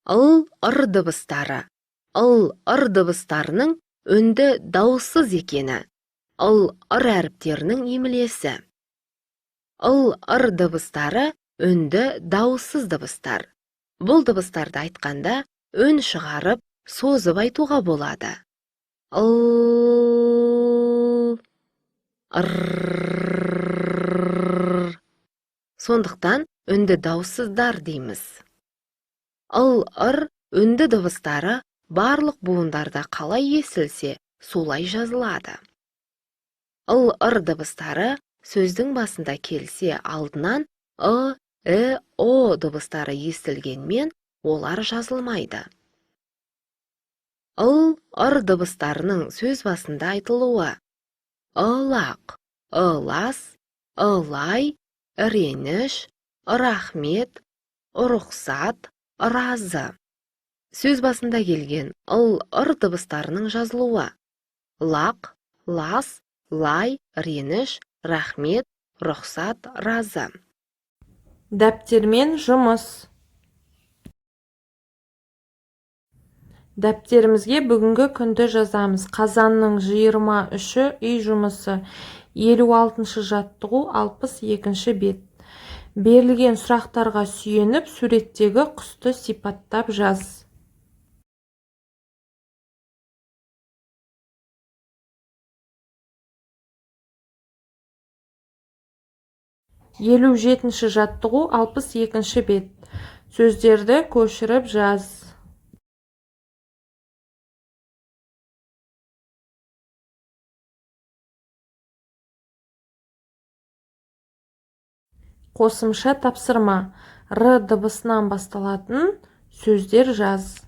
ыр дыбыстары. ыр дыбыстарының үнді дауыссыз екені. ыр әріптерінің емлесі. ыр дыбыстары үнді дауыссыз дыбыстар. Бұл дыбыстарды айтқанда өн шығарып, созып айтуға болады. Сондықтан үнді дауыссыздар дейміз. ыр үнді дыбыстары барлық буындарда қалай естілсе, солай жазылады. ыр дыбыстары сөздің басында келсе алдынан о дыбыстары естілгенмен, олар жазылмайды. ыр дыбыстарының сөз басында айтылуы: ылақ, ылас, ылай, реніш, рахмет, рұқсат, разы. Сөз басында келген ыр дыбыстарының жазылуы: лақ, лас, лай, реніш, рахмет, рұқсат, разы. Дәптермен жұмыс. Дәптерімізге бүгінгі күнді жазамыз. Қазанның 23-і үй жұмысы. 56-шы жаттығу 62-ші бет. Берілген сұрақтарға сүйеніп, суреттегі құсты сипаттап жаз. 57-ші жаттығу 62-ші бет. Сөздерді көшіріп жаз. 'Қосымша тапсырма. Р дыбысынан басталатын сөздер жаз.